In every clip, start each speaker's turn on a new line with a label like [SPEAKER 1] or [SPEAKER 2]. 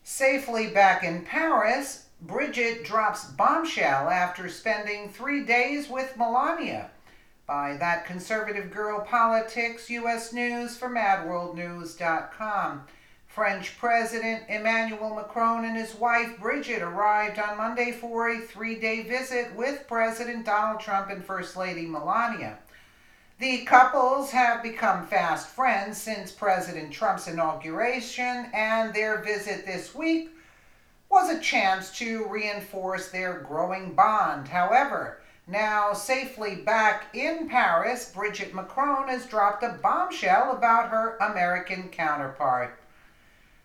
[SPEAKER 1] Safely back in Paris, Brigitte drops Bombshell after spending 3 days with Melania. By That Conservative Girl Politics, U.S. News for MadWorldNews.com. French President Emmanuel Macron and his wife Brigitte arrived on Monday for a 3-day visit with President Donald Trump and First Lady Melania. The couples have become fast friends since President Trump's inauguration, and their visit this week was a chance to reinforce their growing bond. However, now safely back in Paris, Brigitte Macron has dropped a bombshell about her American counterpart.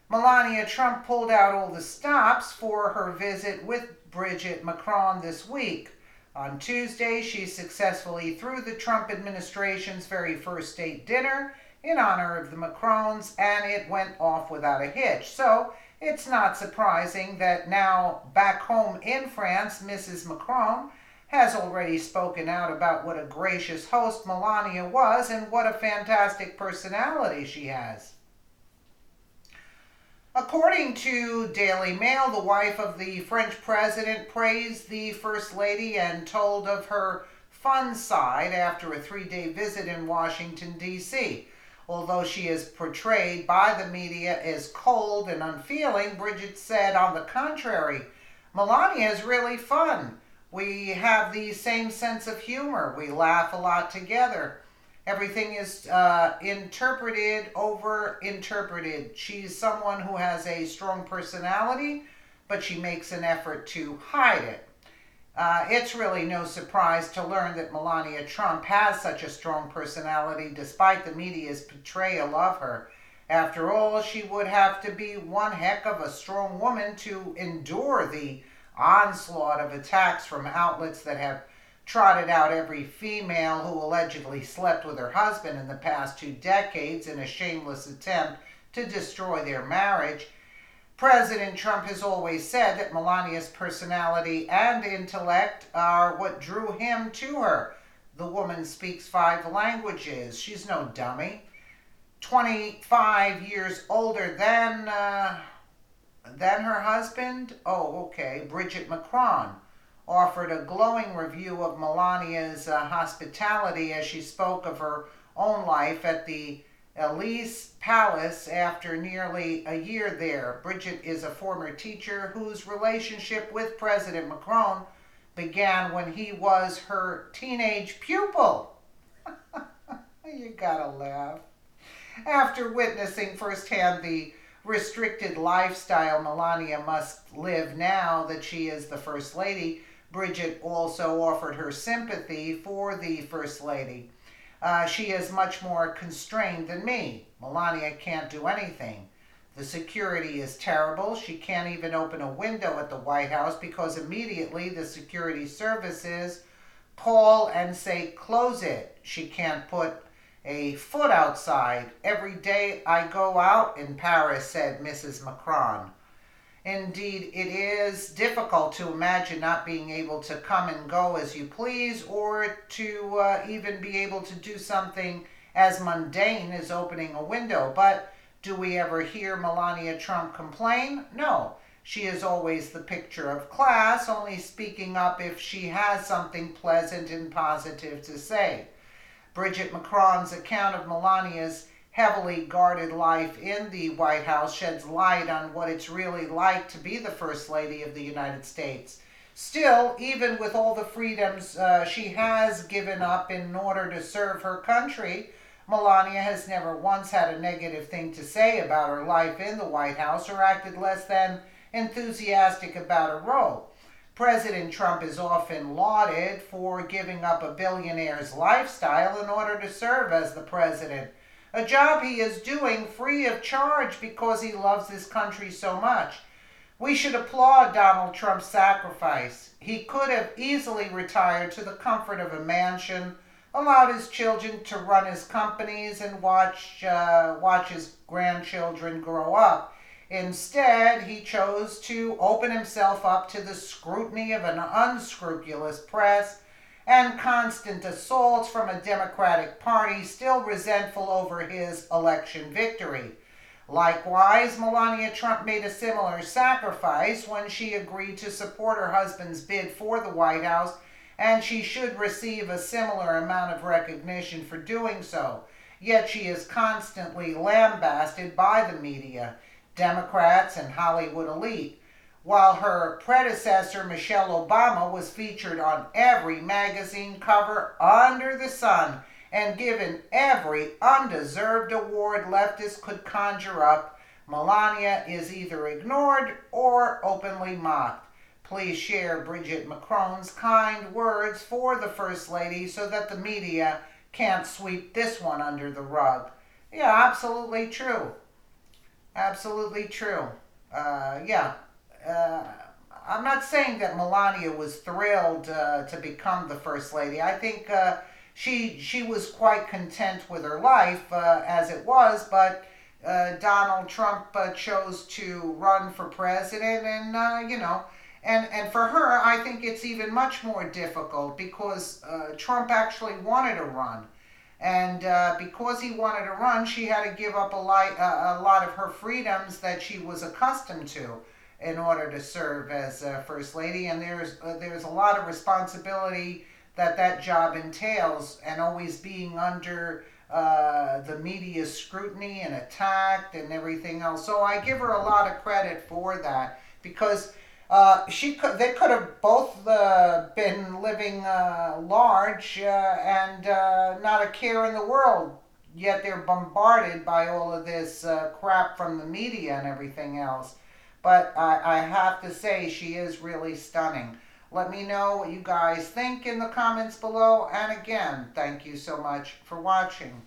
[SPEAKER 1] Melania Trump pulled out all the stops for her visit with Brigitte Macron this week. On Tuesday, she successfully threw the Trump administration's very first state dinner in honor of the Macrons, and it went off without a hitch. So it's not surprising that now back home in France, Mrs. Macron has already spoken out about what a gracious host Melania was and what a fantastic personality she has. According to Daily Mail, the wife of the French president praised the First Lady and told of her fun side after a 3-day visit in Washington, D.C. Although she is portrayed by the media as cold and unfeeling, Brigitte said, on the contrary, Melania is really fun. We have the same sense of humor. We laugh a lot together. Everything is over-interpreted. She's someone who has a strong personality, but she makes an effort to hide it. It's really no surprise to learn that Melania Trump has such a strong personality despite the media's portrayal of her. After all, she would have to be one heck of a strong woman to endure the onslaught of attacks from outlets that have trotted out every female who allegedly slept with her husband in the past 2 decades in a shameless attempt to destroy their marriage. President Trump has always said that Melania's personality and intellect are what drew him to her. The woman speaks 5 languages. She's no dummy. 25 years older than her husband? Oh, okay. Brigitte Macron offered a glowing review of Melania's hospitality as she spoke of her own life at the Elysee Palace after nearly a year there. Brigitte is a former teacher whose relationship with President Macron began when he was her teenage pupil. You gotta laugh. After witnessing firsthand the restricted lifestyle Melania must live now that she is the First Lady, Brigitte also offered her sympathy for the First Lady. She is much more constrained than me. Melania can't do anything. The security is terrible. She can't even open a window at the White House because immediately the security services call and say, close it. She can't put a foot outside. Every day I go out in Paris, said Mrs. Macron. Indeed, it is difficult to imagine not being able to come and go as you please, or to even be able to do something as mundane as opening a window. But do we ever hear Melania Trump complain? No. She is always the picture of class, only speaking up if she has something pleasant and positive to say. Brigitte Macron's account of Melania's heavily guarded life in the White House sheds light on what it's really like to be the First Lady of the United States. Still, even with all the freedoms she has given up in order to serve her country, Melania has never once had a negative thing to say about her life in the White House or acted less than enthusiastic about her role. President Trump is often lauded for giving up a billionaire's lifestyle in order to serve as the president, a job he is doing free of charge because he loves this country so much. We should applaud Donald Trump's sacrifice. He could have easily retired to the comfort of a mansion, allowed his children to run his companies, and watch his grandchildren grow up. Instead, he chose to open himself up to the scrutiny of an unscrupulous press and constant assaults from a Democratic Party still resentful over his election victory. Likewise, Melania Trump made a similar sacrifice when she agreed to support her husband's bid for the White House, and she should receive a similar amount of recognition for doing so. Yet she is constantly lambasted by the media, Democrats, and Hollywood elite, while her predecessor, Michelle Obama, was featured on every magazine cover under the sun and given every undeserved award leftists could conjure up. Melania is either ignored or openly mocked. Please share Brigitte Macron's kind words for the First Lady so that the media can't sweep this one under the rug. Yeah, absolutely true. Absolutely true. Yeah. Uh, I'm not saying that Melania was thrilled to become the First Lady. I think she was quite content with her life as it was, but Donald Trump chose to run for president, and and for her, I think it's even much more difficult because Trump actually wanted to run. And because he wanted to run, she had to give up a lot of her freedoms that she was accustomed to in order to serve as First Lady. And there's a lot of responsibility that job entails, and always being under the media's scrutiny and attacked and everything else. So I give her a lot of credit for that, because they could have both been living large and not a care in the world. Yet they're bombarded by all of this crap from the media and everything else. But I have to say, she is really stunning. Let me know what you guys think in the comments below. And again, thank you so much for watching.